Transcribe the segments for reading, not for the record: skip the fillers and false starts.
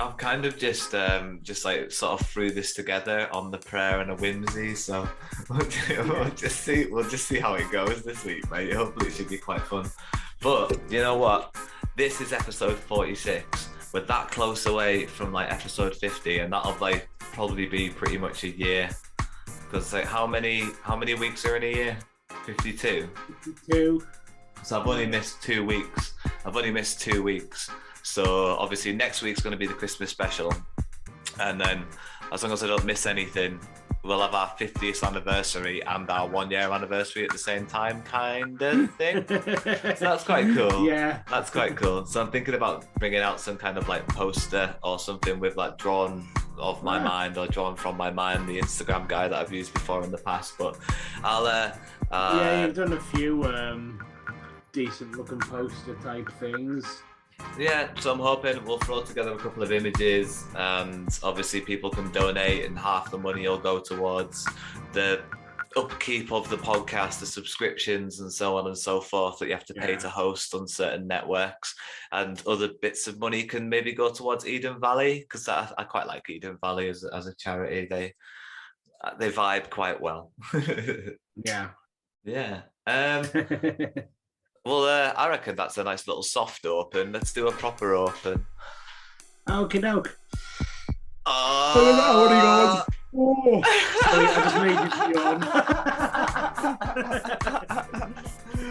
I've kind of just like sort of threw this together on the prayer and a whimsy, so we'll just see how it goes this week, mate. Hopefully it should be quite fun. But you know what? This is episode 46. We're that close away from like episode 50, and that'll like probably be pretty much a year. Because like how many weeks are in a year? 52. 52. So I've only missed 2 weeks. So obviously next week's going to be the Christmas special, and then as long as I don't miss anything, we'll have our 50th anniversary and our 1 year anniversary at the same time, kind of thing. So that's quite cool. Yeah, that's quite cool. So I'm thinking about bringing out some kind of like poster or something with like drawn of my mind or drawn from my mind, the Instagram guy that I've used before in the past. But I'll yeah, you've done a few decent looking poster type things. Yeah, so I'm hoping we'll throw together a couple of images, and obviously people can donate, and half the money will go towards the upkeep of the podcast, the subscriptions and so on and so forth that you have to pay to host on certain networks, and other bits of money can maybe go towards Eden Valley, because I quite like Eden Valley as a charity. They vibe quite well. Yeah. Well, I reckon that's a nice little soft open. Let's do a proper open. Okie doke. Oh, what are you going? Oh, sorry, I just made you yawn.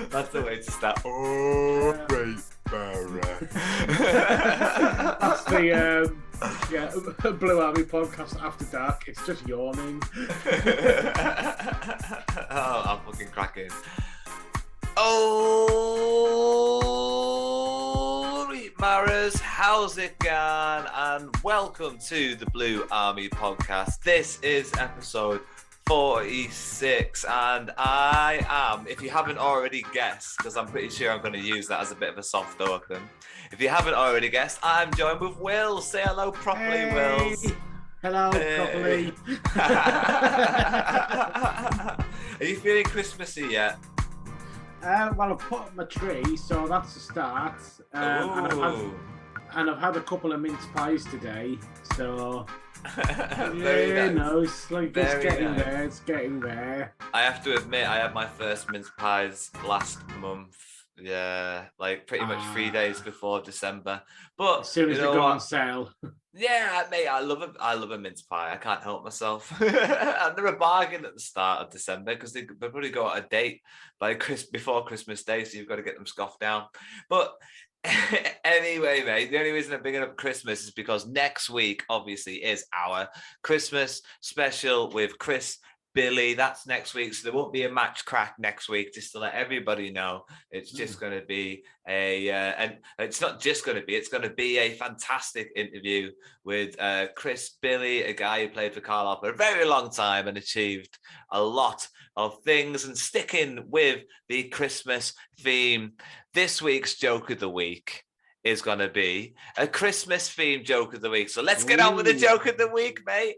That's the way to start. Oh, great Marra. That's the Blue Army podcast after dark. It's just yawning. Oh, I'm fucking cracking. Oh, Marras, how's it going? And welcome to the Blue Army podcast. This is episode 46, and I am, if you haven't already guessed, because I'm pretty sure I'm going to use that as a bit of a soft open. If you haven't already guessed, I'm joined with Will. Say hello properly, hey. Wills. Hello, properly. Are you feeling Christmassy yet? Well, I've put up my tree, so that's a start. And I've had a couple of mince pies today, so very nice. It's like it's getting there. I have to admit, I had my first mince pies last month. Yeah, like pretty much 3 days before December. But as soon as they go on sale. Yeah, mate, I love a mince pie. I can't help myself. And they're a bargain at the start of December because they probably go out a date before Christmas Day, so you've got to get them scoffed down. But anyway, mate, the only reason I'm bringing up Christmas is because next week, obviously, is our Christmas special with Chris, Billy. That's next week, so there won't be a match crack next week, just to let everybody know. It's just going to be and it's not just going to be, it's going to be a fantastic interview with Chris, Billy, a guy who played for Carlisle for a very long time and achieved a lot of things. And sticking with the Christmas theme, this week's joke of the week is going to be a Christmas themed joke of the week. So let's get on with the joke of the week, mate.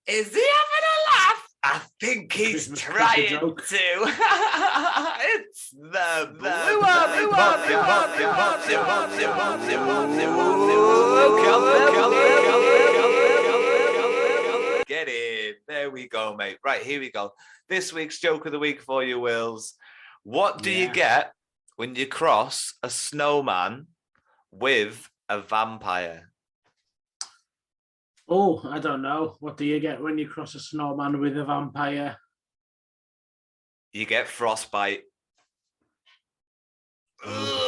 Is he having a laugh? I think he's trying to. It's the Blue Army podcast. Get in. There we go, mate. Right, here we go. This week's joke of the week for you, Wills. What do you get when you cross a snowman with a vampire? Oh, I don't know. What do you get when you cross a snowman with a vampire? You get frostbite. It's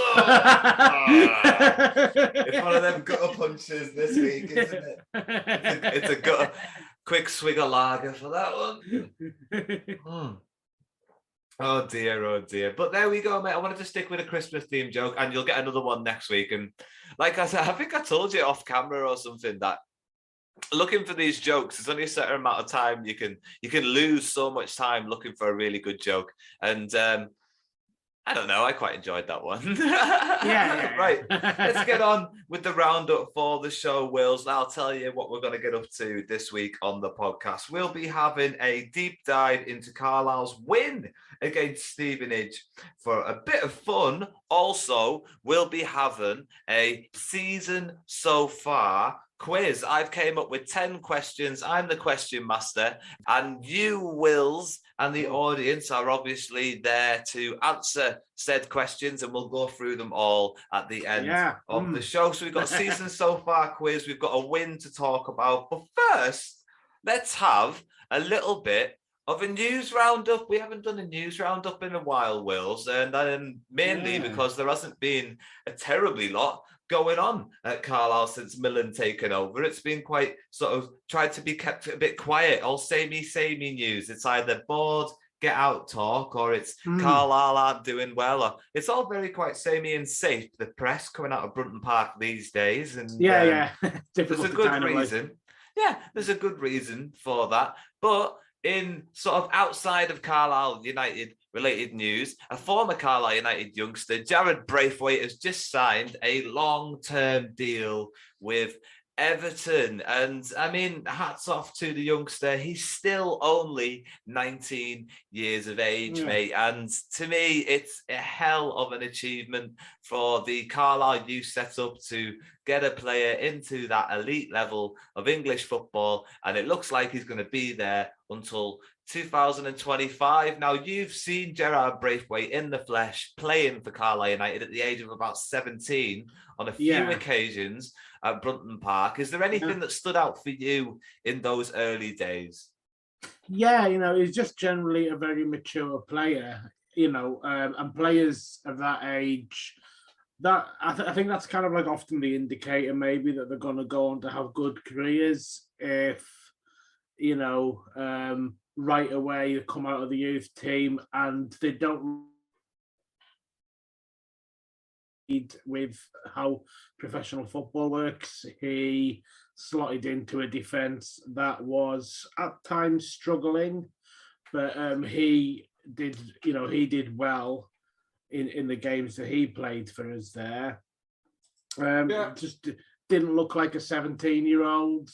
one of them gutter punches this week, isn't it? It's a gutter. Quick swig of lager for that one. Oh dear. But there we go, mate. I wanted to stick with a Christmas themed joke, and you'll get another one next week. And like I said, I think I told you off camera or something that looking for these jokes, there's only a certain amount of time you can lose so much time looking for a really good joke. And I don't know, I quite enjoyed that one. Yeah. Right, let's get on with the roundup for the show, Wills. And I'll tell you what we're going to get up to this week on the podcast. We'll be having a deep dive into Carlisle's win against Stevenage for a bit of fun. Also, we'll be having a season so far quiz. I've came up with 10 questions. I'm the question master, and you, Wills, and the audience are obviously there to answer said questions, and we'll go through them all at the end of the show. So we've got a season so far quiz. We've got a win to talk about. But first, let's have a little bit of a news roundup. We haven't done a news roundup in a while, Wills, and mainly because there hasn't been a terribly lot going on at Carlisle since Millen taken over. It's been quite sort of tried to be kept a bit quiet, all samey news. It's either board, get out talk, or it's Carlisle aren't doing well, or it's all very quite samey and safe, the press coming out of Brunton Park these days. And there's a good reason. Yeah, there's a good reason for that. But in sort of outside of Carlisle United related news, a former Carlisle United youngster, Jared Braithwaite, has just signed a long-term deal with Everton. And I mean, hats off to the youngster. He's still only 19 years of age, mate. And to me, it's a hell of an achievement for the Carlisle youth setup to get a player into that elite level of English football. And it looks like he's going to be there until 2025. Now, you've seen Gerard Braithwaite in the flesh playing for Carlisle United at the age of about 17 on a few occasions at Brunton Park. Is there anything that stood out for you in those early days? Yeah, he's just generally a very mature player, and players of that age, that I think that's kind of like often the indicator maybe that they're going to go on to have good careers if, right away they come out of the youth team and they don't with how professional football works. He slotted into a defence that was at times struggling, but he did well in the games that he played for us there. Just didn't look like a 17-year-old.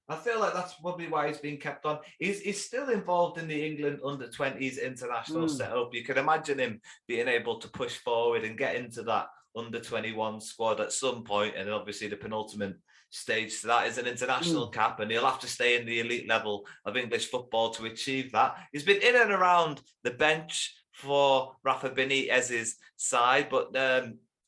I feel like that's probably why he's been kept on. He's still involved in the England under-20s international setup. You can imagine him being able to push forward and get into that under-21 squad at some point, and obviously the penultimate stage to that is an international cap, and he'll have to stay in the elite level of English football to achieve that. He's been in and around the bench for Rafa Benitez's side, but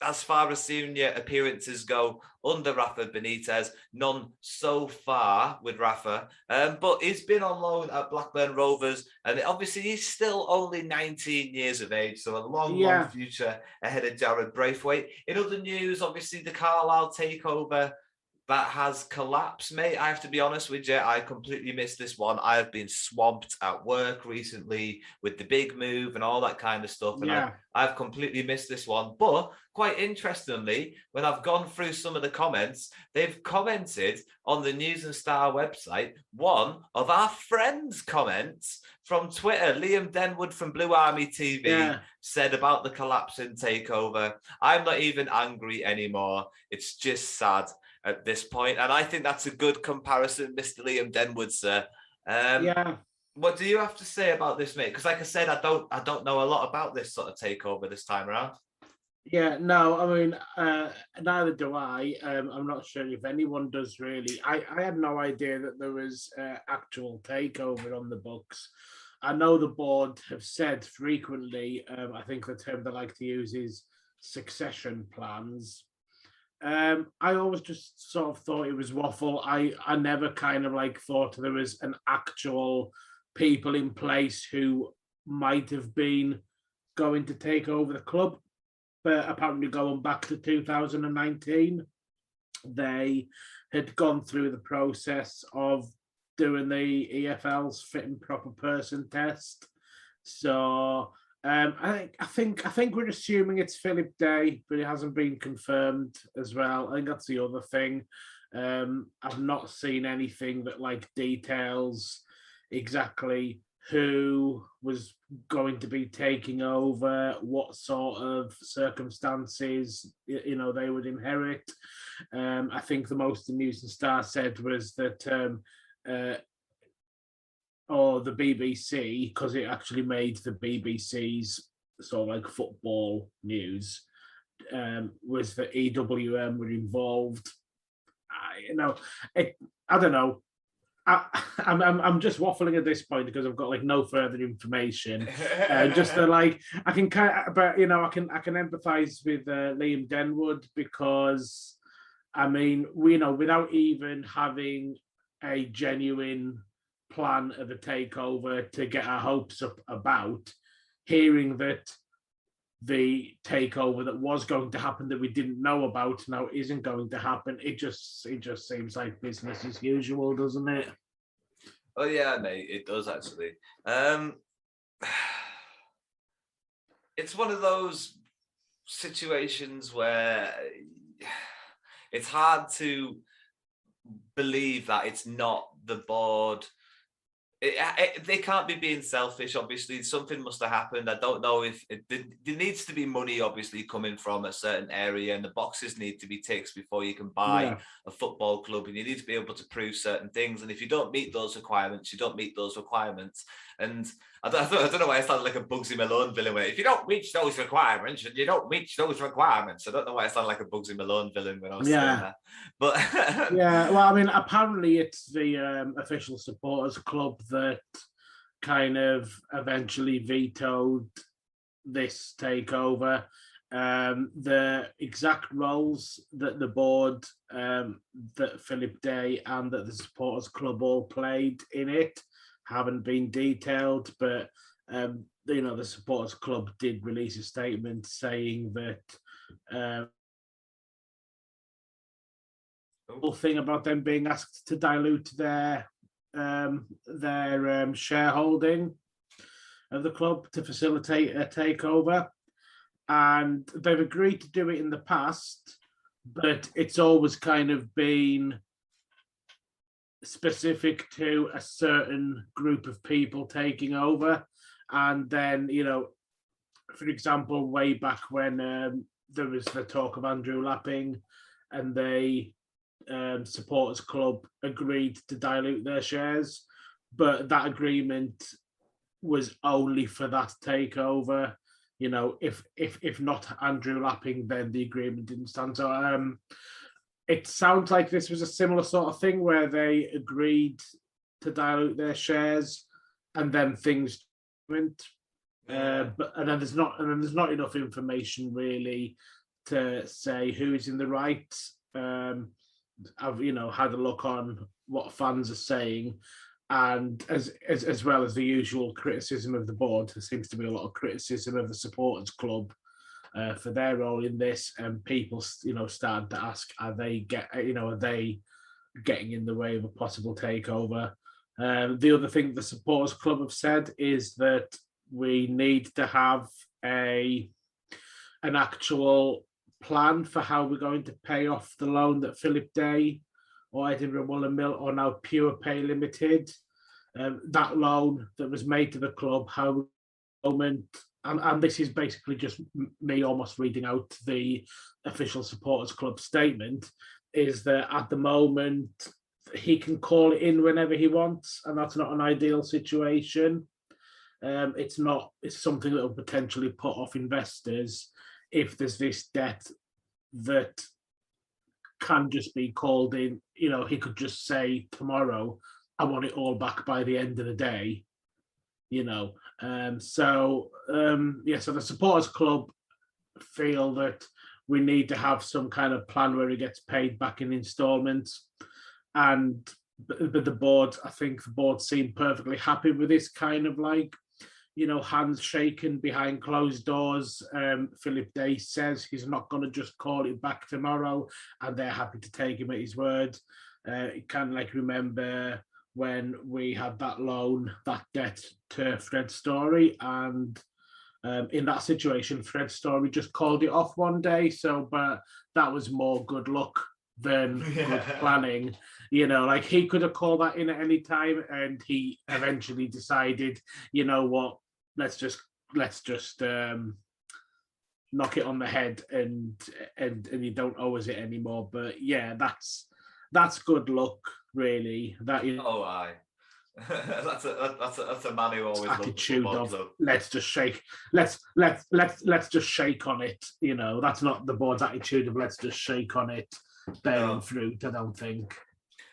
as far as senior appearances go under Rafa Benitez, none so far with Rafa. But he's been on loan at Blackburn Rovers, and obviously he's still only 19 years of age, so a long future ahead of Jared Braithwaite. In other news, obviously the Carlisle takeover that has collapsed, mate. I have to be honest with you, I completely missed this one. I have been swamped at work recently with the big move and all that kind of stuff. And I've completely missed this one. But quite interestingly, when I've gone through some of the comments, they've commented on the News and Star website. One of our friends' comments from Twitter, Liam Denwood from Blue Army TV, said about the collapsing takeover, "I'm not even angry anymore. It's just sad at this point." And I think that's a good comparison, Mr. Liam Denwood, sir. What do you have to say about this, mate? Because like I said, I don't know a lot about this sort of takeover this time around. Yeah, no, I mean, neither do I. I'm not sure if anyone does really. I had no idea that there was actual takeover on the books. I know the board have said frequently, I think the term they like to use is succession plans. I always just sort of thought it was waffle. I never kind of like thought there was an actual people in place who might have been going to take over the club. But apparently going back to 2019, they had gone through the process of doing the EFL's fit and proper person test. So I think we're assuming it's Philip Day, but it hasn't been confirmed as well. I think that's the other thing. I've not seen anything that like details exactly who was going to be taking over, what sort of circumstances they would inherit. I think the most the News and Star said was that or the BBC, because it actually made the BBC's sort of like football news, was that EWM were involved. I don't know. I'm just waffling at this point because I've got like no further information. Just that like I can but I can empathise with Liam Denwood because I mean without even having a genuine plan of a takeover to get our hopes up about, hearing that the takeover that was going to happen that we didn't know about now isn't going to happen. It just seems like business as usual, doesn't it? Oh yeah, mate, it does actually. It's one of those situations where it's hard to believe that it's not the board. They can't be being selfish. Obviously, something must have happened. I don't know if there needs to be money, obviously, coming from a certain area, and the boxes need to be ticked before you can buy a football club, and you need to be able to prove certain things. And if you don't meet those requirements, you don't meet those requirements. And I don't know why I sound like a Bugsy Malone villain. Where if you don't reach those requirements, you don't reach those requirements. I don't know why I sound like a Bugsy Malone villain when I was saying that. But yeah, well, I mean, apparently it's the official supporters club that kind of eventually vetoed this takeover. The exact roles that the board, that Philip Day and that the supporters club all played in it haven't been detailed, but the supporters club did release a statement saying that whole thing about them being asked to dilute their shareholding of the club to facilitate a takeover, and they've agreed to do it in the past, but it's always kind of been specific to a certain group of people taking over. And then, for example, way back when there was the talk of Andrew Lapping, and they supporters club agreed to dilute their shares, but that agreement was only for that takeover. If not Andrew Lapping, then the agreement didn't stand. So it sounds like this was a similar sort of thing where they agreed to dilute their shares, and then things went. And then there's not enough information really to say who is in the right. I've had a look on what fans are saying, and as well as the usual criticism of the board, there seems to be a lot of criticism of the supporters club for their role in this, and people started to ask, are they getting in the way of a possible takeover? The other thing the supporters club have said is that we need to have an actual plan for how we're going to pay off the loan that Philip Day or Edinburgh Wool Mill, or now Pure Pay Limited, that loan that was made to the club, how moment, and this is basically just me almost reading out the official supporters club statement, is that at the moment he can call it in whenever he wants, and that's not an ideal situation. It's something that will potentially put off investors if there's this debt that can just be called in. He could just say tomorrow, I want it all back by the end of the day. So the supporters club feel that we need to have some kind of plan where it gets paid back in installments, but the board, I think the board seemed perfectly happy with this kind of hands shaken behind closed doors. Philip Day says he's not going to just call it back tomorrow, and they're happy to take him at his word. Kind of remember when we had that loan, that debt to Fred Story, and in that situation, Fred Story just called it off one day. But that was more good luck than good planning. He could have called that in at any time, and he eventually decided, what, let's just knock it on the head, and you don't owe us it anymore. But yeah, that's good luck, really. That Oh, aye. that's a man who always attitude loved of let's just shake on it. That's not the board's attitude of let's just shake on it. bearing fruit, I don't think.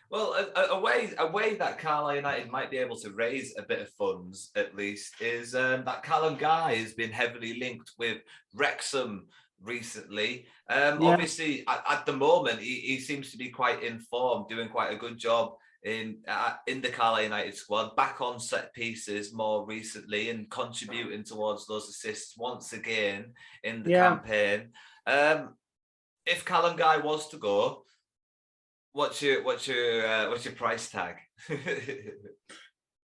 Well, a way that Carlisle United might be able to raise a bit of funds, at least, is that Callum Guy has been heavily linked with Wrexham recently. Obviously, at the moment, he seems to be quite informed, doing quite a good job in the Carlisle United squad, back on set pieces more recently and contributing towards those assists once again in the campaign. If Callum Guy was to go, what's your price tag?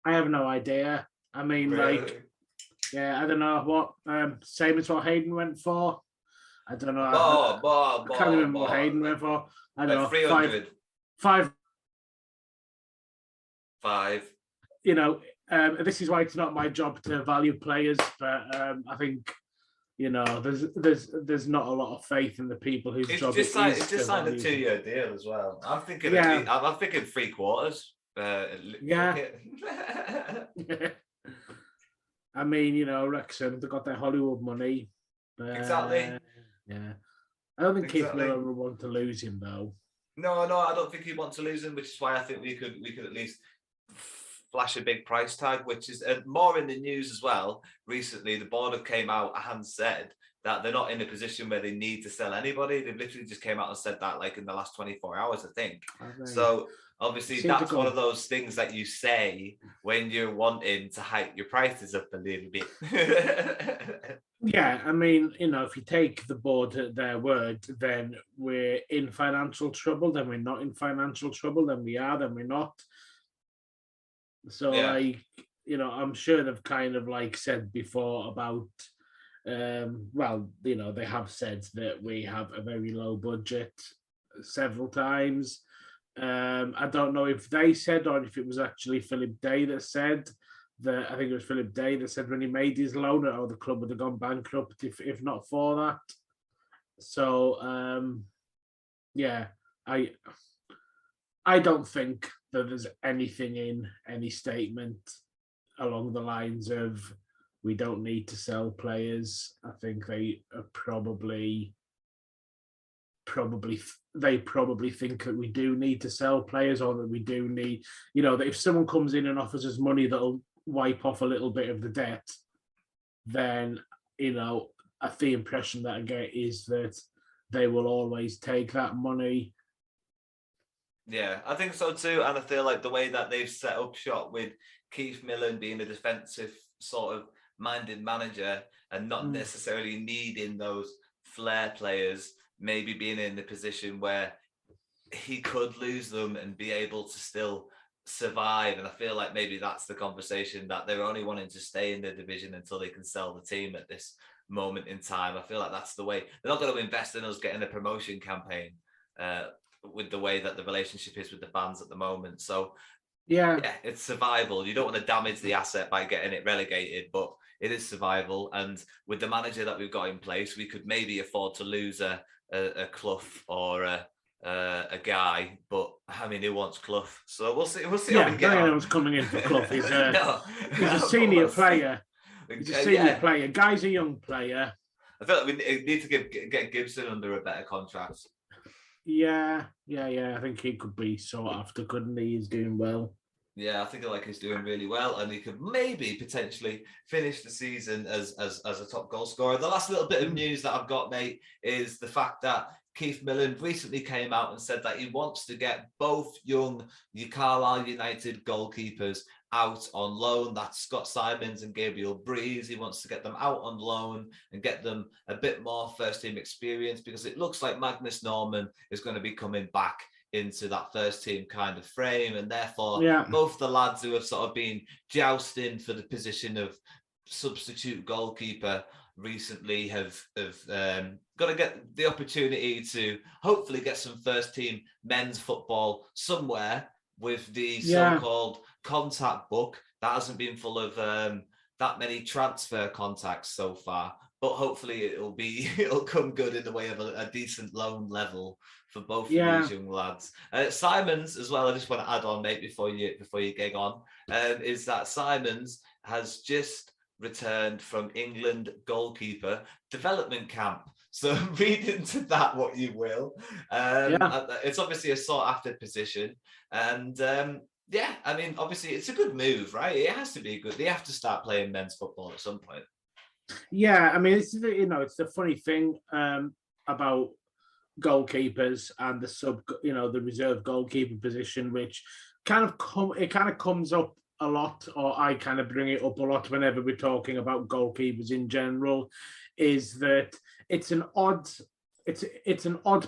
I have no idea. I mean, Really? I don't know what. Same as what Hayden went for. I don't know. I can't remember what Hayden went for. I don't know. 300. Five. You know, this is why it's not my job to value players, but I think there's not a lot of faith in the people whose job it is. It's just signed a 2-year deal as well. I'm thinking, I'm thinking 3/4. I mean, Wrexham, they got their Hollywood money. Exactly. Yeah. I don't think Keith Miller would want to lose him though. No, I don't think he'd want to lose him, which is why I think we could at least flash a big price tag, which is more in the news as well. Recently, the board have came out and said that they're not in a position where they need to sell anybody. They've literally just came out and said that like in the last 24 hours, I think. So obviously that's one of those things that you say when you're wanting to hike your prices up a little bit. Yeah, I mean, if you take the board at their word, then we're in financial trouble, then we're not in financial trouble, then we are, then we're not. So I'm sure they've kind of said before about they have said that we have a very low budget several times. I don't know if they said or if it was actually Philip Day that said that. I think it was Philip Day that said when he made his loan, the club would have gone bankrupt if not for that. So I don't think that there's anything in any statement along the lines of we don't need to sell players. I think they are probably think that we do need to sell players, or that we do need, that if someone comes in and offers us money that'll wipe off a little bit of the debt, then the impression that I get is that they will always take that money. Yeah, I think so too. And I feel like the way that they've set up shop with Keith Millen being a defensive sort of minded manager and not necessarily needing those flair players, maybe being in the position where he could lose them and be able to still survive. And I feel like maybe that's the conversation, that they're only wanting to stay in the division until they can sell the team at this moment in time. I feel like that's the way. They're not going to invest in us getting a promotion campaign with the way that the relationship is with the fans at the moment. So yeah, it's survival. You don't want to damage the asset by getting it relegated, but it is survival. And with the manager that we've got in place, we could maybe afford to lose a Clough or a Guy, but I mean, who wants Clough? So we'll see. How we get on. Who's coming in for Clough? He's a senior player. He's a senior player. Guy's a young player. I feel like we need to get Gibson under a better contract. Yeah. I think he could be sought after, couldn't he? He's doing well. Yeah, I think he's doing really well, and he could maybe potentially finish the season as a top goal scorer. The last little bit of news that I've got, mate, is the fact that Keith Millen recently came out and said that he wants to get both young Carlisle United goalkeepers out on loan. That's Scott Simons and Gabriel Breeze. He wants to get them out on loan and get them a bit more first team experience, because it looks like Magnus Norman is going to be coming back into that first team kind of frame, and therefore both the lads who have sort of been jousting for the position of substitute goalkeeper recently have got to get the opportunity to hopefully get some first team men's football somewhere with the so-called contact book that hasn't been full of that many transfer contacts so far, but hopefully it'll come good in the way of a decent loan level for both of these young lads. Simons as well, I just want to add on, mate, before you gig on, is that Simons has just returned from England goalkeeper development camp. So read into that what you will. It's obviously a sought after position, and yeah, I mean, obviously it's a good move, right? It has to be good. They have to start playing men's football at some point. Yeah, I mean, it's it's the funny thing about goalkeepers and the reserve goalkeeper position, which kind of comes up a lot, or I kind of bring it up a lot whenever we're talking about goalkeepers in general, is that it's an odd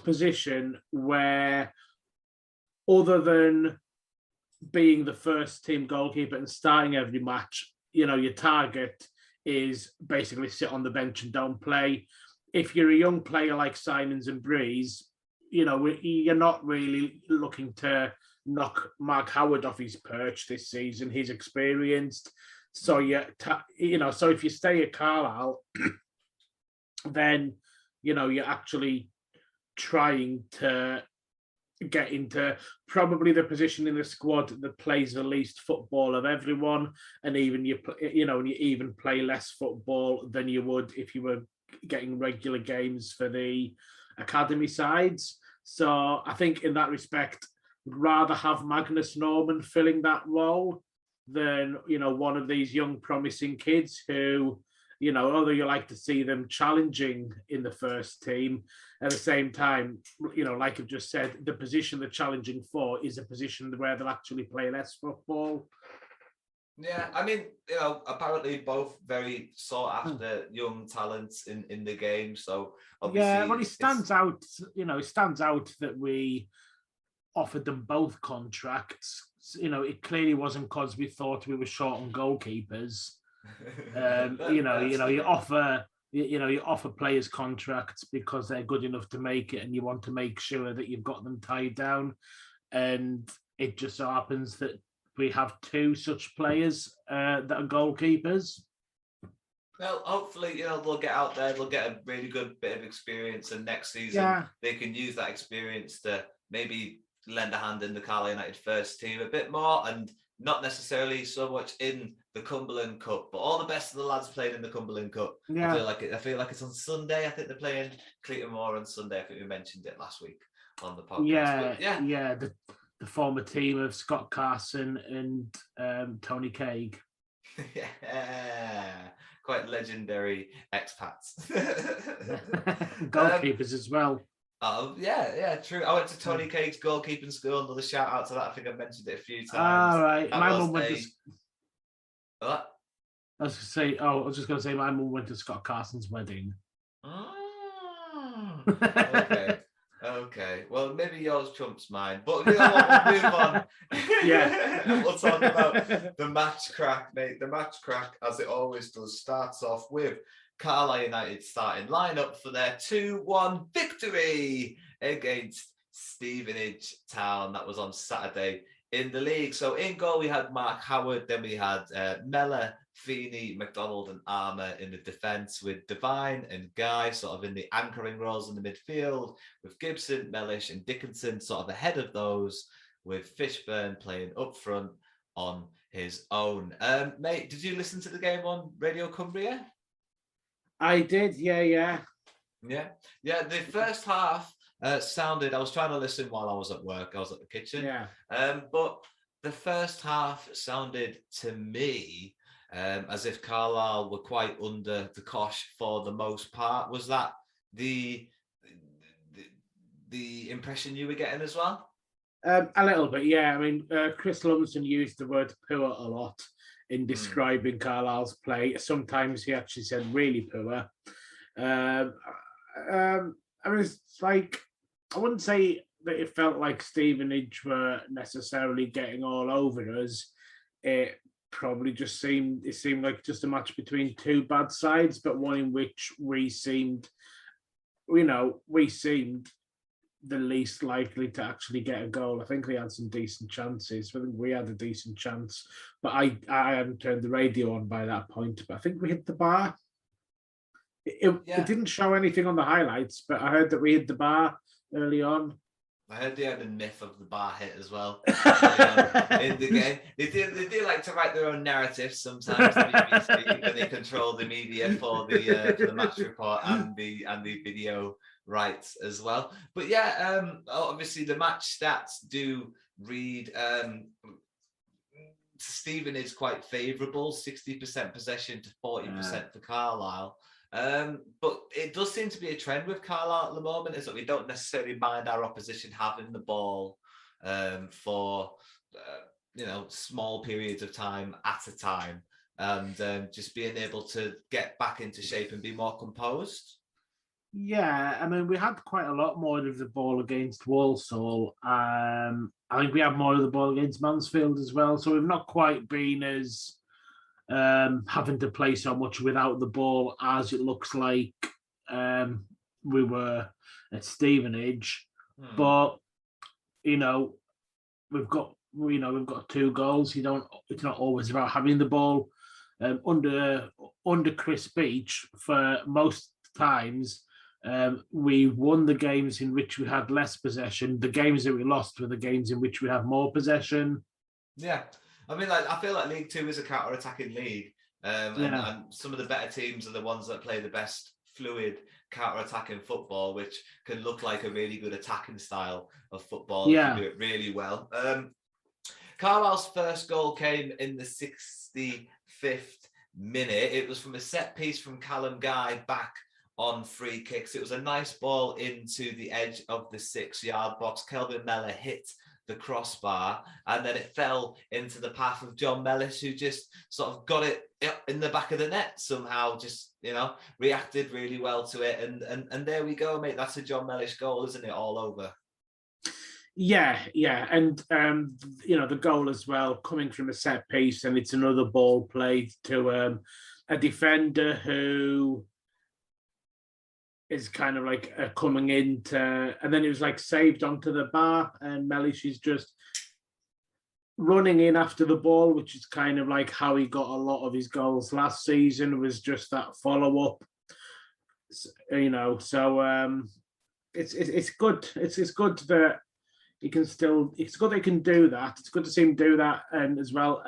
position where, other than being the first team goalkeeper and starting every match, your target is basically sit on the bench and don't play. If you're a young player like Simons and Breeze, you're not really looking to knock Mark Howard off his perch this season. He's experienced. So so if you stay at Carlisle, then you're actually trying to get into probably the position in the squad that plays the least football of everyone, and even you even play less football than you would if you were getting regular games for the academy sides. So I think in that respect, I'd rather have Magnus Norman filling that role than one of these young promising kids who, although you like to see them challenging in the first team, at the same time, like I've just said, the position they're challenging for is a position where they'll actually play less football. Yeah, I mean, apparently both very sought after young talents in the game. So obviously, yeah, well, it stands out. It stands out that we offered them both contracts. It clearly wasn't because we thought we were short on goalkeepers. You offer players contracts because they're good enough to make it, and you want to make sure that you've got them tied down. And it just so happens that we have two such players that are goalkeepers. Well, hopefully, they'll get out there, they'll get a really good bit of experience, and next season they can use that experience to maybe lend a hand in the Carlisle United first team a bit more, and not necessarily so much in the Cumberland Cup, but all the best of the lads playing in the Cumberland Cup. Yeah. I feel like it's on Sunday. I think they're playing Cleaton Moor on Sunday. I think we mentioned it last week on the podcast. Yeah. The former team of Scott Carson and Tony Craig. Yeah, quite legendary expats. Goalkeepers as well. Oh, yeah, true. I went to Tony Cake's goalkeeping school. Another shout out to that. I think I mentioned it a few times. All right. My mum went to... What? I was just going to say my mum went to Scott Carson's wedding. Oh, okay. Well, maybe yours trumps mine. But we'll move on. Yeah. We'll talk about the match crack, mate. The match crack, as it always does, starts off with Carlisle United starting lineup for their 2-1 victory against Stevenage Town. That was on Saturday in the league. So in goal, we had Mark Howard. Then we had Mella, Feeney, McDonald and Armour in the defence, with Devine and Guy sort of in the anchoring roles in the midfield, with Gibson, Mellish and Dickinson sort of ahead of those, with Fishburn playing up front on his own. Mate, did you listen to the game on Radio Cumbria? I did, yeah. The first half sounded. I was trying to listen while I was at work. I was at the kitchen. Yeah. But the first half sounded to me as if Carlisle were quite under the cosh for the most part. Was that the impression you were getting as well? A little bit, yeah. I mean, Chris Lumsden used the word poor a lot in describing Carlisle's play. Sometimes he actually said really poor. I mean, it's like, I wouldn't say that it felt like Stevenage were necessarily getting all over us. It probably just seemed like just a match between two bad sides, but one in which we seemed the least likely to actually get a goal. I think we had some decent chances. I think we had a decent chance, but I hadn't turned the radio on by that point. But I think we hit the bar. It didn't show anything on the highlights, but I heard that we hit the bar early on. I heard they had a myth of the bar hit as well early on in the game. They do like to write their own narratives sometimes. The BBC, when they control the media for the match report and the video rights as well. But yeah, obviously the match stats do read Stevenage quite favourable, 60% possession to 40% for Carlisle. But it does seem to be a trend with Carlisle at the moment, is that we don't necessarily mind our opposition having the ball for small periods of time at a time, and just being able to get back into shape and be more composed. Yeah, I mean, we had quite a lot more of the ball against Walsall. I think we had more of the ball against Mansfield as well. So we've not quite been as having to play so much without the ball as it looks like we were at Stevenage. But we've got 2 goals. It's not always about having the ball. Under Chris Beach, for most times, we won the games in which we had less possession. The games that we lost were the games in which we had more possession. Yeah. I mean, I feel like League Two is a counter-attacking league, and some of the better teams are the ones that play the best fluid counter-attacking football, which can look like a really good attacking style of football. Yeah, if you do it really well. Carlisle's first goal came in the 65th minute. It was from a set piece from Callum Guy back on free kicks. It was a nice ball into the edge of the 6-yard box. Kelvin Mellor hit the crossbar, and then it fell into the path of John Mellish, who just sort of got it in the back of the net somehow, just reacted really well to it, and there we go, mate. That's a John Mellish goal, isn't it? All over. Yeah, and the goal as well, coming from a set piece, and it's another ball played to a defender who is kind of like coming into, and then it was like saved onto the bar, and Mellish is just running in after the ball, which is kind of like how he got a lot of his goals last season, was just that follow up. So it's good. It's good that he can still. It's good that he can do that. It's good to see him do that, and as well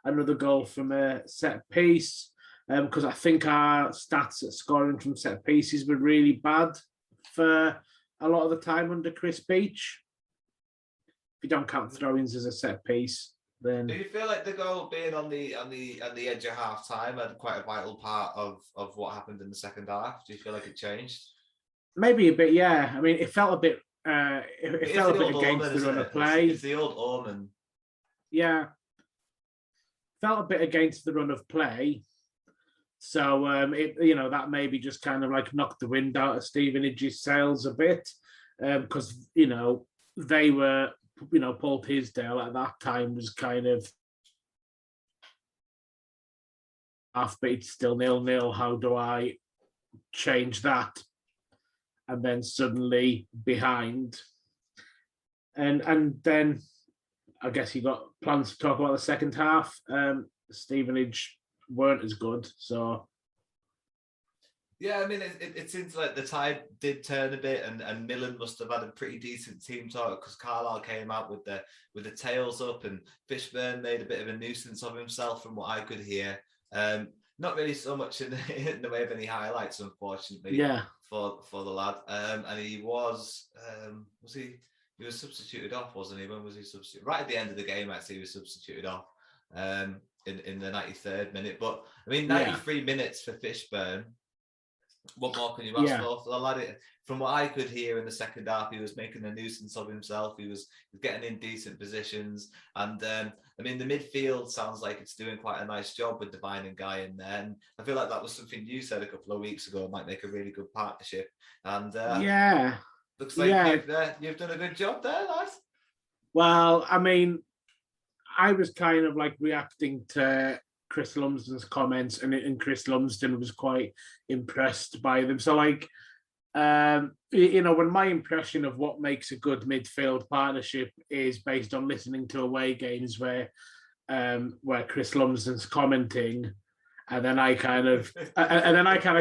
another goal from a set piece. Because I think our stats at scoring from set pieces were really bad for a lot of the time under Chris Beach. If you don't count throw-ins as a set piece, then do you feel like the goal being on the edge of half time had quite a vital part of what happened in the second half? Do you feel like it changed? Maybe a bit, yeah. I mean, it felt a bit. It felt a bit against the run of play. It's the old omen. Yeah, felt a bit against the run of play. So that maybe just kind of like knocked the wind out of Stevenage's sails a bit, because they were, Paul Tisdale at that time was kind of half beat, still 0-0. How do I change that? And then suddenly behind, and then I guess you got plans to talk about the second half. Stevenage weren't as good, so yeah, I mean, it seems like the tide did turn a bit, and Millen must have had a pretty decent team talk, because Carlisle came out with the tails up, and Fishburn made a bit of a nuisance of himself, from what I could hear. Not really so much in the way of any highlights, unfortunately. Yeah. For the lad, and he was substituted off, wasn't he? When was he substituted? Right at the end of the game, actually, he was substituted off. In the 93rd minute. But I mean, 93 minutes for Fishburn. What more can you ask for the lad? From what I could hear in the second half, he was making a nuisance of himself. He was getting in decent positions. And I mean, the midfield sounds like it's doing quite a nice job with Devine and Guy in there. And I feel like that was something you said a couple of weeks ago, might make a really good partnership. And looks like you've done a good job there, lads. Well, I mean, I was kind of like reacting to Chris Lumsden's comments, and Chris Lumsden was quite impressed by them. So like, when my impression of what makes a good midfield partnership is based on listening to away games where Chris Lumsden's commenting, and then I kind of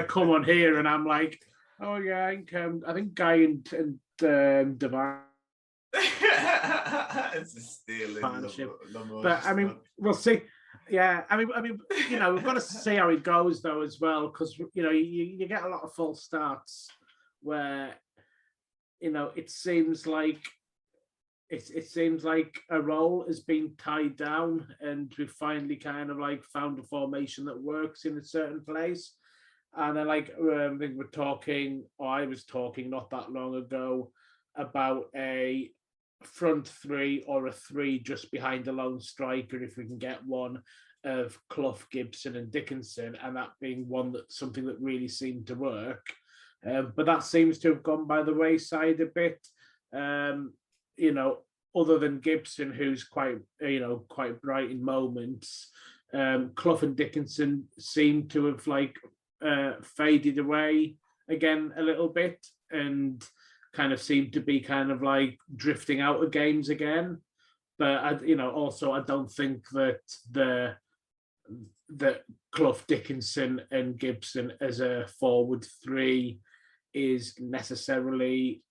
come on here and I'm like, oh yeah, I think Guy and Devine It's a stealing partnership. Lamo But I mean, we'll see. Yeah, I mean, we've got to see how it goes though as well, because you get a lot of false starts where it seems like a role has been tied down, and we've finally kind of like found a formation that works in a certain place. And I think we're talking, or I was talking not that long ago about a front three or a three just behind a lone striker, if we can get one, of Clough, Gibson, and Dickinson, and that being something that really seemed to work. But that seems to have gone by the wayside a bit. Other than Gibson, who's quite bright in moments, Clough and Dickinson seem to have faded away again a little bit, and kind of seem to be kind of like drifting out of games again. But also I don't think that Clough, Dickinson, and Gibson as a forward three is necessarily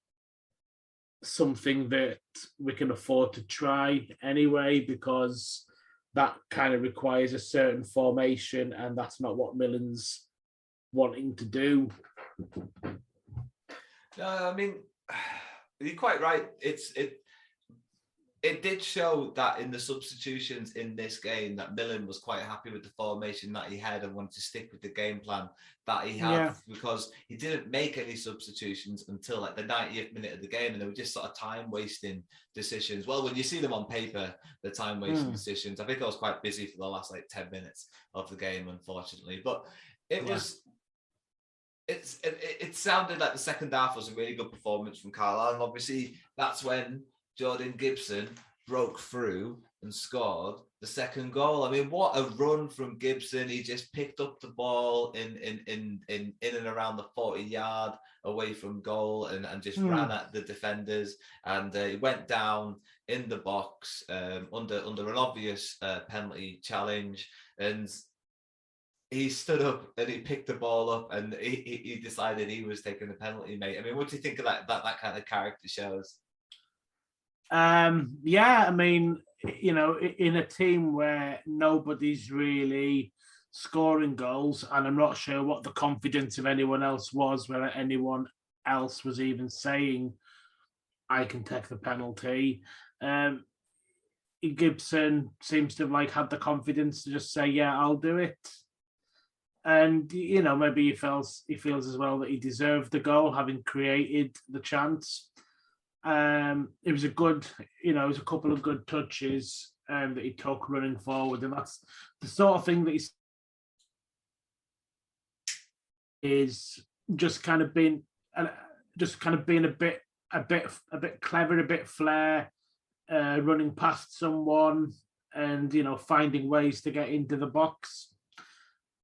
something that we can afford to try anyway, because that kind of requires a certain formation, and that's not what Millen's wanting to do. No, I mean, you're quite right. It did show that in the substitutions in this game that Millen was quite happy with the formation that he had and wanted to stick with the game plan that he had, because he didn't make any substitutions until like the 90th minute of the game, and they were just sort of time wasting decisions. Well, when you see them on paper, the time wasting decisions. I think I was quite busy for the last 10 minutes of the game, unfortunately, but it sounded like the second half was a really good performance from Carlisle, and obviously that's when Jordan Gibson broke through and scored the second goal. I mean, what a run from Gibson. He just picked up the ball in and around the 40-yard away from goal and just ran at the defenders, and he went down in the box under an obvious penalty challenge, and he stood up and he picked the ball up and he decided he was taking the penalty, mate. I mean, what do you think of that kind of character shows? I mean, in a team where nobody's really scoring goals, and I'm not sure what the confidence of anyone else was, whether anyone else was even saying, I can take the penalty. Gibson seems to have had the confidence to just say, yeah, I'll do it. And maybe he feels as well that he deserved the goal, having created the chance. It was a good, it was a couple of good touches that he took running forward, and that's the sort of thing that is just kind of being a bit clever, a bit flair, running past someone, and finding ways to get into the box.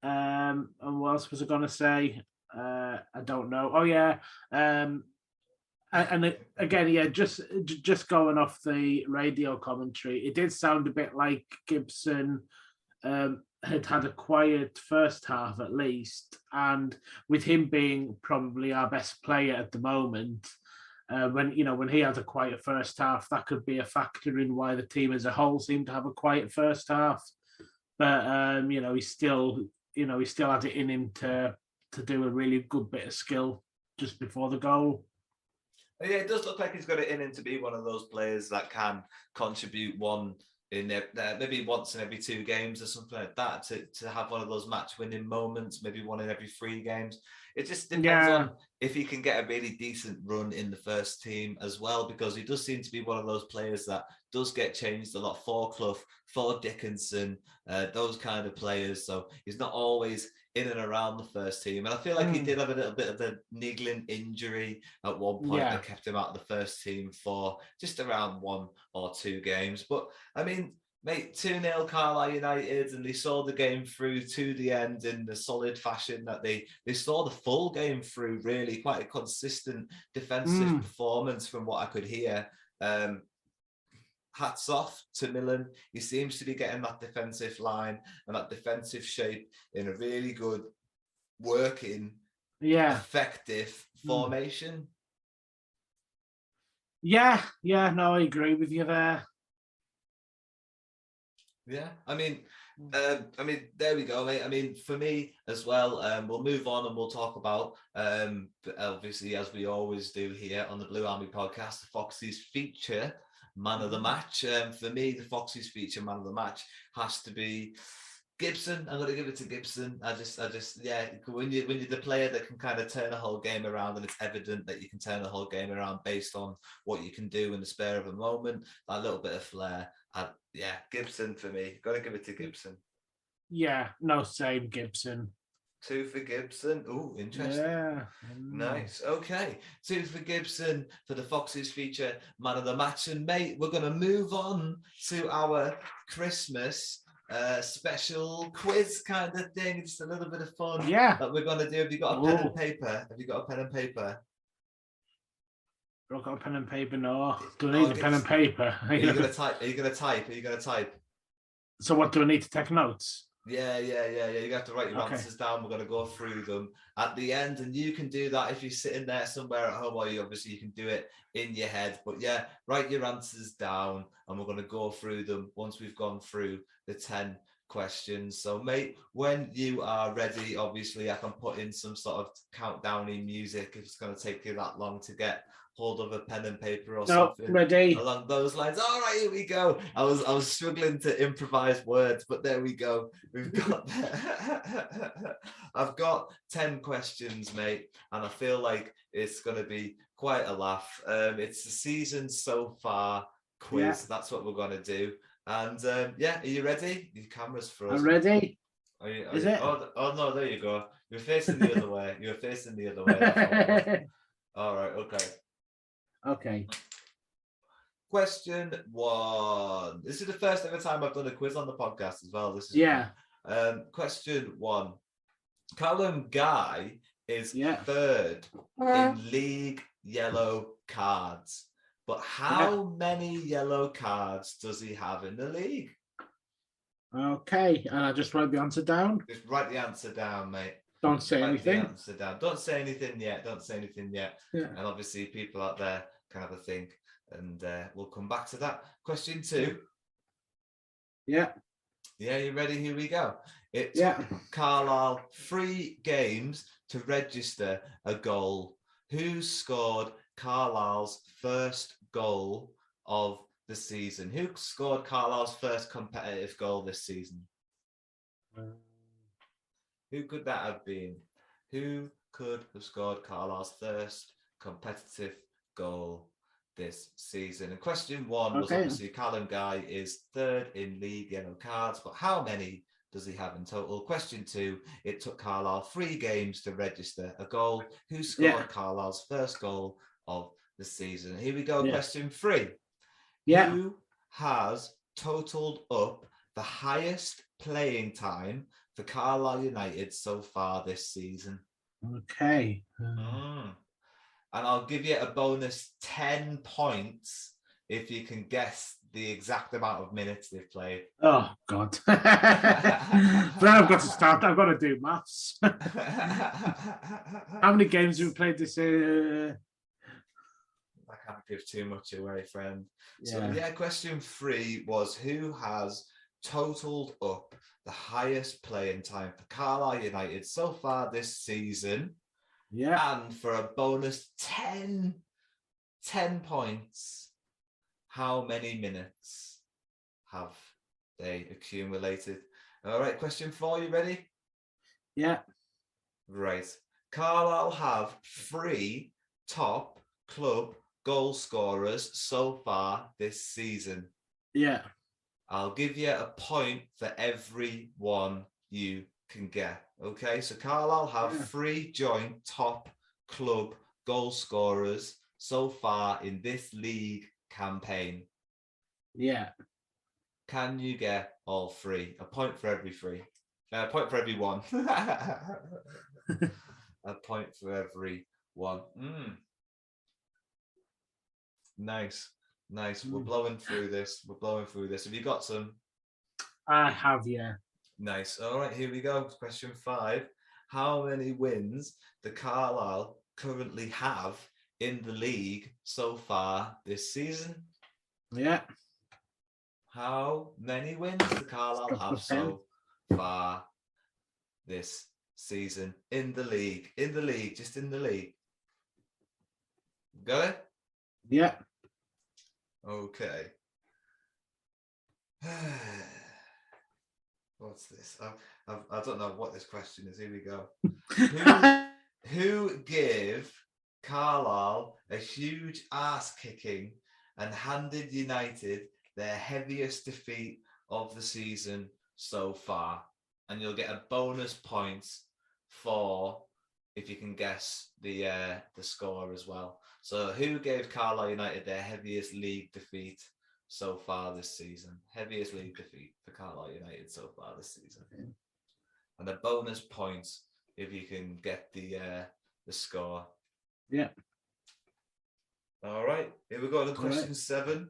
And what else was I going to say? I don't know. Oh yeah. And again, just going off the radio commentary, it did sound a bit like Gibson had a quiet first half at least, and with him being probably our best player at the moment, when he has a quiet first half, that could be a factor in why the team as a whole seemed to have a quiet first half. But he still had it in him to do a really good bit of skill just before the goal. Yeah, it does look like he's got it in him to be one of those players that can contribute one in maybe once in every 2 games or something like that, to have one of those match-winning moments, maybe one in every 3 games. It just depends on if he can get a really decent run in the first team as well, because he does seem to be one of those players that does get changed a lot for Clough, for Dickinson, those kind of players. So he's not always in and around the first team. And I feel like he did have a little bit of a niggling injury at one point that kept him out of the first team for just around 1 or 2 games. But I mean, mate, 2-0 Carlisle United, and they saw the game through to the end in the solid fashion that they saw the full game through, really quite a consistent defensive performance from what I could hear. Hats off to Millen. He seems to be getting that defensive line and that defensive shape in a really good working, effective formation. Yeah, no, I agree with you there. Yeah, I mean, there we go, mate. I mean, for me as well, we'll move on and we'll talk about, obviously, as we always do here on the Blue Army podcast, the Foxes feature man of the match. For me, the Foxes feature man of the match has to be Gibson. I'm going to give it to Gibson. I just, yeah. When you're the player that can kind of turn a whole game around, and it's evident that you can turn the whole game around based on what you can do in the spare of a moment, that little bit of flair. Yeah, Gibson for me. Got to give it to Gibson. Yeah, no, same Gibson. 2 for Gibson. Oh, interesting. Yeah. Nice. Okay. 2 for Gibson for the Foxes feature man of the match. And mate, we're going to move on to our Christmas special quiz kind of thing. Just a little bit of fun that we're going to do. Have you got a pen and paper? Have you got a pen and paper? I've got a pen and paper. No. Do I need a pen and paper? Are you going to type? Are you going to type? So what, do I need to take notes? Yeah. You have to write your answers down. We're going to go through them at the end, and you can do that if you're sitting there somewhere at home, or you can do it in your head. But yeah, write your answers down, and we're going to go through them once we've gone through the 10 questions. So, mate, when you are ready, obviously, I can put in some sort of countdowning music if it's going to take you that long to get hold of a pen and paper or something ready along those lines. All right, here we go. I was struggling to improvise words, but there we go. We've got I've got 10 questions, mate, and I feel like it's going to be quite a laugh. It's the season so far quiz. Yeah. That's what we're going to do. And yeah, are you ready? Your camera's frozen. I'm ready. Is it? Oh no, there you go. You're facing the other way. You're facing the other way. All right, okay. Question 1. This is the first ever time I've done a quiz on the podcast as well. This is question 1. Callum Guy is 3rd in league yellow cards. But how many yellow cards does he have in the league? Okay, and I just write the answer down? Just write the answer down, mate. Don't say anything. The answer down. Don't say anything yet. Yeah. And obviously people out there can have a think, and we'll come back to that. Question 2. Yeah, you ready? Here we go. It took Carlisle 3 games to register a goal. Who scored Carlisle's first goal of the season? Who scored Carlisle's first competitive goal this season? Who could that have been? Who could have scored Carlisle's first competitive goal this season? And question 1 was obviously Callum Guy is 3rd in league yellow cards, but how many does he have in total? Question 2, it took Carlisle 3 games to register a goal. Who scored Carlisle's first goal of the season? Here we go. Question 3. Who has totaled up the highest playing time for Carlisle United so far this season? Okay. And I'll give you a bonus 10 points if you can guess the exact amount of minutes they've played. Oh, God. But I've got to start. I've got to do maths. How many games have we played this year? I can't give too much away, friend. So, question 3 was who has totaled up the highest playing time for Carlisle United so far this season? And for a bonus 10 points, how many minutes have they accumulated? All right, question 4, you ready? Yeah. Right. Carlisle have 3 top club goal scorers so far this season. Yeah. I'll give you a point for every one you can get. Okay, so Carlisle have 3 joint top club goal scorers so far in this league campaign. Yeah. Can you get all 3? A point for every 3. A point for every one. A point for every one. Nice. We're blowing through this. Have you got some? I have, yeah. Nice. All right, here we go. Question 5. How many wins do Carlisle currently have in the league so far this season? Yeah. How many wins does Carlisle have so far this season in the league? In the league, just in the league. Got it? Yeah. Okay. What's this? I don't know what this question is. Here we go. Who gave Carlisle a huge ass kicking and handed United their heaviest defeat of the season so far? And you'll get a bonus point for if you can guess the score as well. So who gave Carlisle United their heaviest league defeat so far this season? Heaviest league defeat for Carlisle United so far this season. And a bonus point if you can get the score. Yeah. All right, here we go to question 7.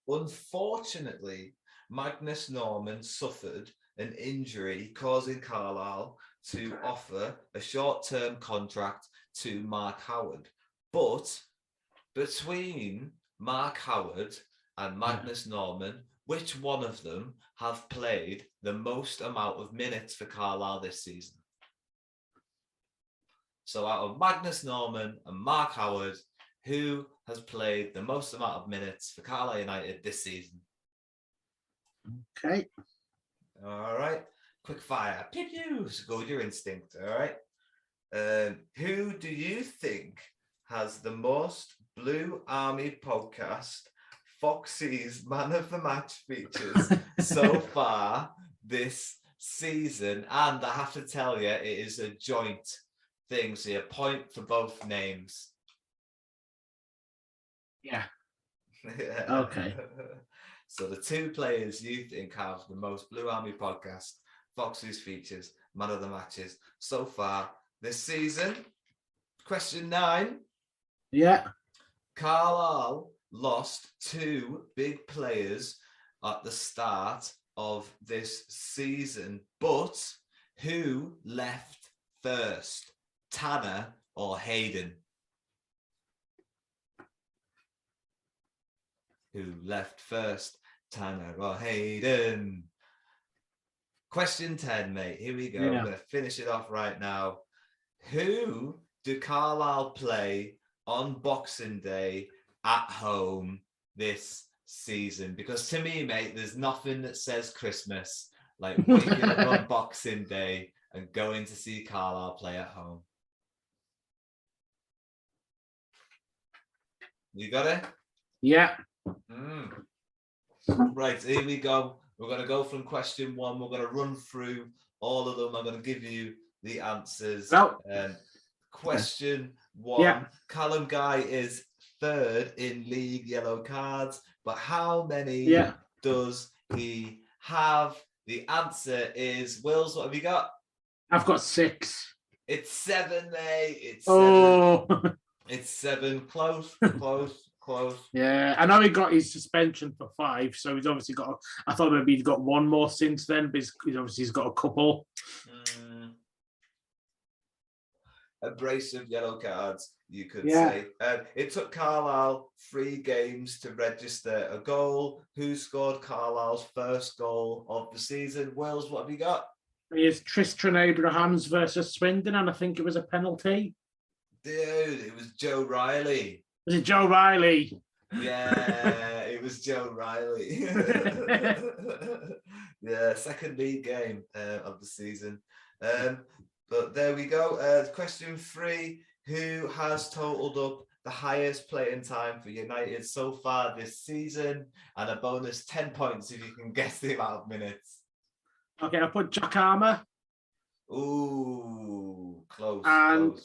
Unfortunately, Magnus Norman suffered an injury causing Carlisle to offer a short-term contract to Mark Howard. But between Mark Howard and Magnus Norman, which one of them have played the most amount of minutes for Carlisle this season? So out of Magnus Norman and Mark Howard, who has played the most amount of minutes for Carlisle United this season? Okay. All right. Quick fire. Pew pew. So go with your instinct. All right. Who do you think has the most Blue Army podcast Foxy's Man of the Match features so far this season? And I have to tell you, it is a joint thing. So a point for both names. Yeah. Okay. So the two players you think have the most Blue Army podcast Foxy's features, Man of the Matches so far this season. Question 9. Yeah. Carlisle lost 2 big players at the start of this season, but who left first, Tanner or Hayden? Who left first, Tanner or Hayden? Question 10, mate. Here we go. Yeah. I'm going to finish it off right now. Who do Carlisle play on Boxing Day at home this season? Because to me, mate, there's nothing that says Christmas like waking up on Boxing Day and going to see Carlisle play at home. You got it? Yeah. Right, here we go. We're going to go from question 1. We're going to run through all of them. I'm going to give you the answers. No. Question 1. Yeah. Callum Guy is 3rd in league yellow cards, but how many does he have? The answer is, Wills, what have you got? I've got 6. It's 7, mate. It's 7. It's 7. Close. Yeah, I know he got his suspension for 5, so he's obviously got. I thought maybe he'd got one more since then, but he's got a couple. A brace of yellow cards, you could say. It took Carlisle 3 games to register a goal. Who scored Carlisle's first goal of the season? Wells, what have you got? It's Tristan Abrahams versus Swindon, and I think it was a penalty. Dude, it was Joe Riley. Was it Joe Riley? Yeah, it was Joe Riley. Yeah, second league game of the season. But there we go. Question 3. Who has totaled up the highest playing time for United so far this season? And a bonus 10 points if you can guess the amount of minutes. Okay, I'll put Jack Armour. Ooh, close. And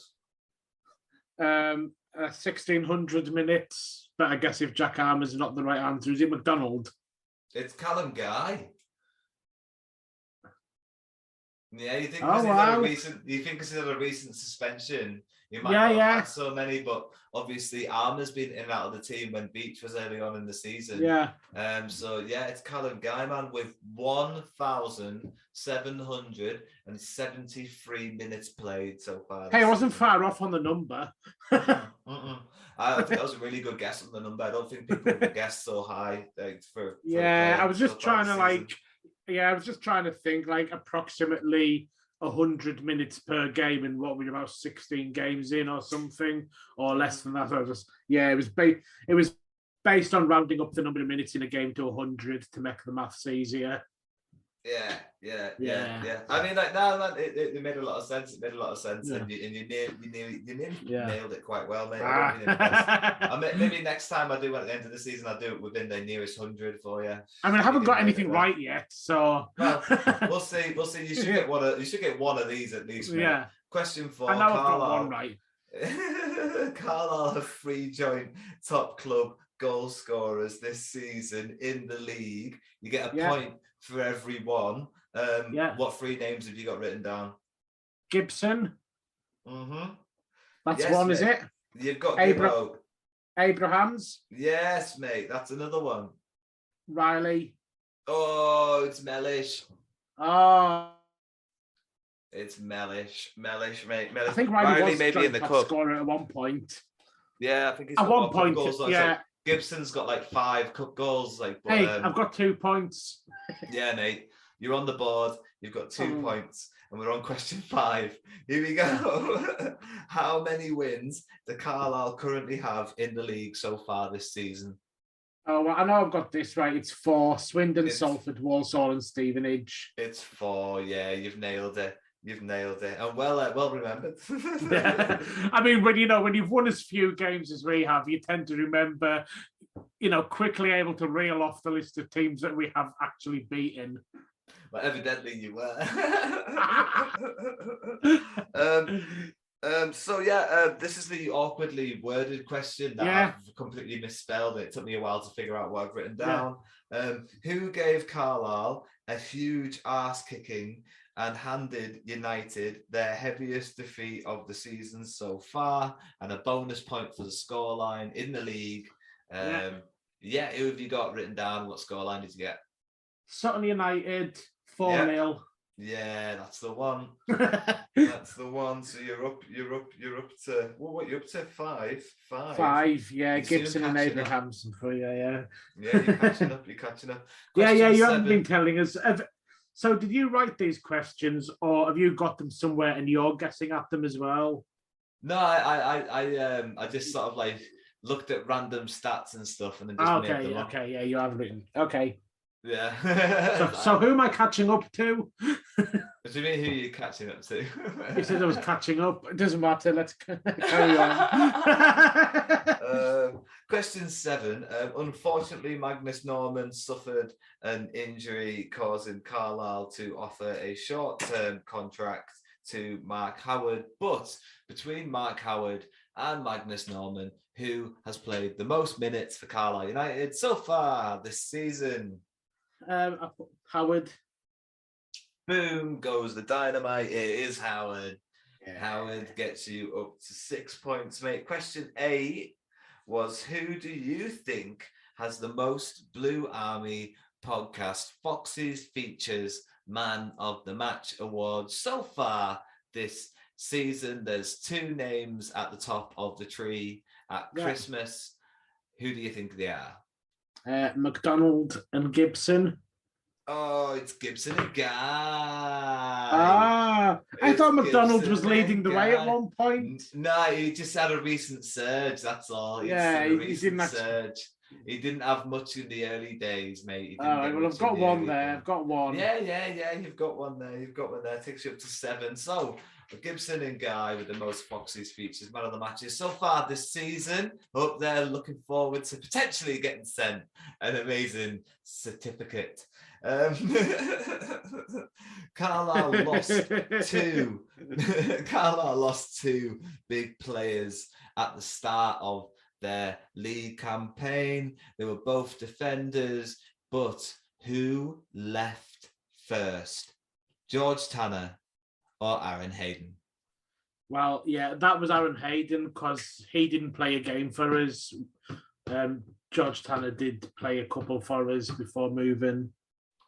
1,600 minutes. But I guess if Jack Armour's not the right answer, is it McDonald? It's Callum Guy. Yeah, you think you think because he's had a recent suspension, He might not have had so many, but obviously Armour's been in and out of the team when Beach was early on in the season. Yeah. So yeah, it's Callum Guyman with 1,773 minutes played so far. Hey, I wasn't far off on the number. I think that was a really good guess on the number. I don't think people would guess so high. I was just trying to I was just trying to think like approximately 100 minutes per game in what we're about 16 games in or something, or less than that. It was based on rounding up the number of minutes in a game to 100 to make the maths easier. Yeah. I mean, like now, it made a lot of sense. It made a lot of sense, and you nailed it quite well, mate. Maybe next time I do at the end of the season, I'll do it within the nearest 100 for you. I mean, I haven't got anything right yet, so we'll see. You should get one. You should get one of these at least. Mate. Yeah. Question 4. I know I've got one right. Carlisle have 3 joint top club goal scorers this season in the league. You get a point for every one. What 3 names have you got written down? Gibson. That's one, mate. Is it? You've got Abrahams. Yes, mate. That's another one. Riley. Oh, it's Mellish. Oh. It's Mellish, mate. Mellish. I think Riley was maybe in the cup scorer at one point. Yeah, I think he's at one point. Goals, like Gibson's got like 5 cup goals. But, I've got 2 points. Yeah, Nate, you're on the board. You've got 2 points, and we're on question 5. Here we go. How many wins do Carlisle currently have in the league so far this season? Oh, well, I know I've got this right. It's 4. Swindon, Salford, Walsall, and Stevenage. It's 4. Yeah, you've nailed it. And well remembered. I mean, when you've won as few games as we have, you tend to remember, quickly able to reel off the list of teams that we have actually beaten. Well, evidently you were. This is the awkwardly worded question that I've completely misspelled. It took me a while to figure out what I've written down. Who gave Carlisle a huge arse kicking and handed United their heaviest defeat of the season so far, and a bonus point for the scoreline in the league? Who have you got written down? What scoreline did you get? Sutton United 4-0. Yeah, that's the one. That's the one. So you're up to what? You're up to 5. 5. Yeah, Gibson and Abrahams for you. Yeah, you're catching up. Question you 7. Haven't been telling us. So did you write these questions, or have you got them somewhere and you're guessing at them as well? No, I just sort of like looked at random stats and stuff and then just made them up. Okay, yeah, you have written. Okay. Yeah. so who am I catching up to? What do you mean, who are you catching up to? You said I was catching up. It doesn't matter. Let's carry on. Question 7. Unfortunately, Magnus Norman suffered an injury causing Carlisle to offer a short-term contract to Mark Howard. But between Mark Howard and Magnus Norman, who has played the most minutes for Carlisle United so far this season? Howard. Boom goes the dynamite. It is Howard. Yeah. Howard gets you up to 6 points, mate. Question 8 was, who do you think has the most Blue Army podcast Foxes Features Man of the Match awards so far this season? There's 2 names at the top of the tree at Christmas. Who do you think they are? McDonald and Gibson. Oh, it's Gibson and Guy. I thought McDonald was leading the way at one point. No, he just had a recent surge, that's all. He didn't surge. He didn't have much in the early days, mate. I've got one there. I've got one. Yeah. You've got one there. Takes you up to 7. So Gibson and Guy with the most Foxes features, man of the matches so far this season. Up there, looking forward to potentially getting sent an amazing certificate. Carlisle lost 2. Carlisle lost 2 big players at the start of their league campaign. They were both defenders, but who left first? George Tanner or Aaron Hayden? Well, yeah, that was Aaron Hayden because he didn't play a game for us. George Tanner did play a couple for us before moving.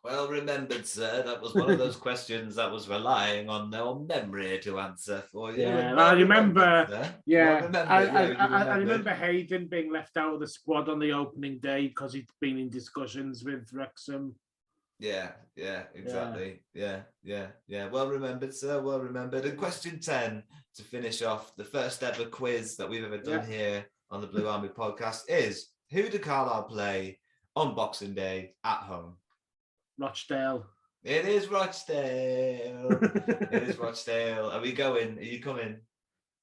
Well remembered, sir. That was one of those questions that was relying on no memory to answer for you. Yeah, Well I remember. I remembered. remember Hayden being left out of the squad on the opening day because he'd been in discussions with Wrexham. Yeah, exactly. Yeah. Well remembered, sir. Well remembered. And question 10 to finish off the first ever quiz that we've ever done here on the Blue Army podcast is: who do Carlisle play on Boxing Day at home? Rochdale. It is Rochdale. It is Rochdale. Are we going? Are you coming?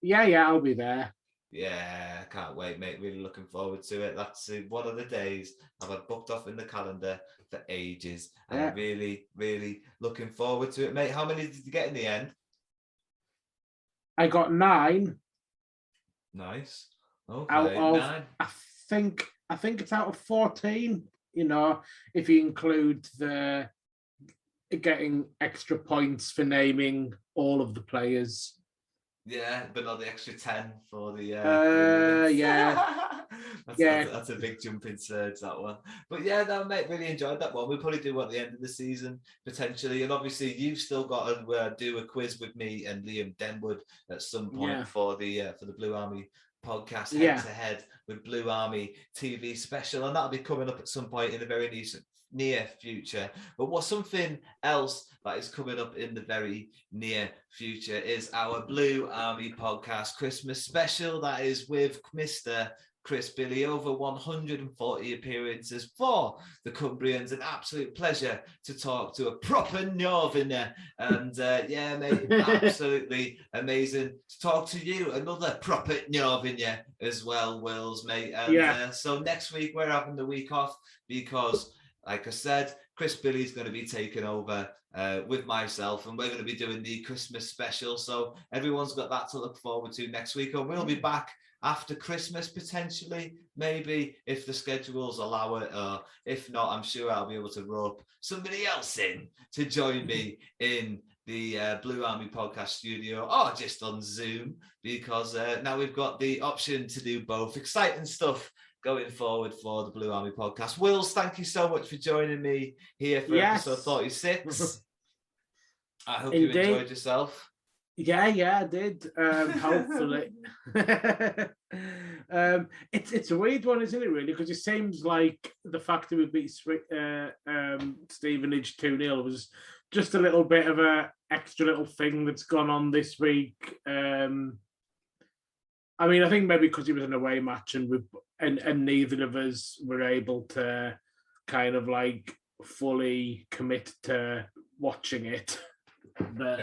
Yeah, I'll be there. Yeah, can't wait, mate. Really looking forward to it. That's one of the days I've had booked off in the calendar for ages. And I'm really, really looking forward to it, mate. How many did you get in the end? I got 9. Nice. Okay, out of, 9. I think it's out of 14. You know, if you include the getting extra points for naming all of the players. Yeah, but not the extra 10 for the that's a big jump in surge, that one. But yeah, no, mate, really enjoyed that one. We'll probably do at the end of the season potentially, and obviously you've still got to do a quiz with me and Liam Denwood at some point for the Blue Army podcast head to head with Blue Army TV special, and that'll be coming up at some point in the very near future. But what's something else that is coming up in the very near future is our Blue Army podcast Christmas special. That is with Mr. Chris Billy, over 140 appearances for the Cumbrians. An absolute pleasure to talk to a proper Northerner. And mate, absolutely amazing to talk to you, another proper Northerner as well, Wills, mate. And so next week we're having the week off because, like I said, Chris Billy's going to be taking over with myself, and we're going to be doing the Christmas special. So everyone's got that to look forward to next week, and we'll be back after Christmas potentially, maybe, if the schedules allow it. If not, I'm sure I'll be able to rope somebody else in to join me in the Blue Army podcast studio, or just on Zoom, because now we've got the option to do both. Exciting stuff going forward for the Blue Army podcast. Wills, thank you so much for joining me here for episode 46. I hope you enjoyed yourself. Yeah, I did. Hopefully. It's a weird one, isn't it, really? Because it seems like the fact that we beat Stevenage 2-0 was just a little bit of a extra little thing that's gone on this week. I mean, I think maybe because it was an away match and neither of us were able to kind of like fully commit to watching it. But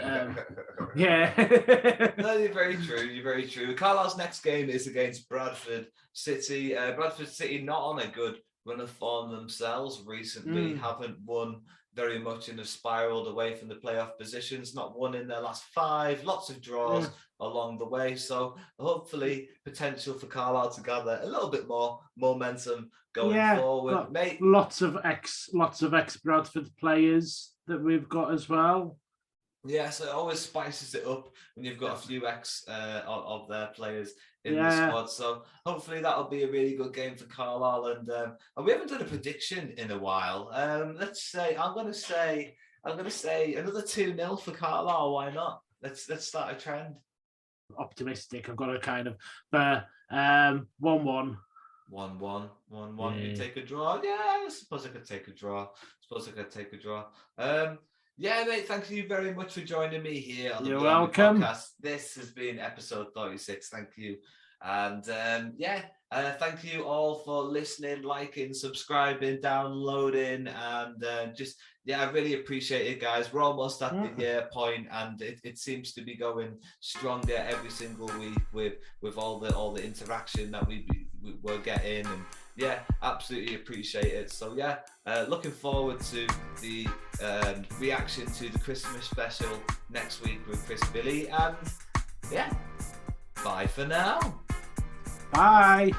yeah. No, you're very true. Carlisle's next game is against Bradford City. Bradford City not on a good run of form themselves recently, haven't won very much and have spiraled away from the playoff positions, not won in their last 5, lots of draws along the way. So hopefully potential for Carlisle to gather a little bit more momentum going forward. Mate, lots of ex Bradford players that we've got as well. Yeah, so it always spices it up when you've got a few ex of their players in the squad. So hopefully that'll be a really good game for Carlisle. And we haven't done a prediction in a while. Let's say I'm going to say another 2-0 for Carlisle. Why not? Let's start a trend. Optimistic. I've got a kind of 1-1. 1-1. You take a draw. Yeah, I suppose I could take a draw. Yeah, mate, thank you very much for joining me here on the Blue Army podcast. This has been episode 36. Thank you. And thank you all for listening, liking, subscribing, downloading, and I really appreciate it, guys. We're almost at the year point, and it seems to be going stronger every single week with all the interaction that we're getting, and absolutely appreciate it. So looking forward to the reaction to the Christmas special next week with Chris Billy, and bye for now. Bye.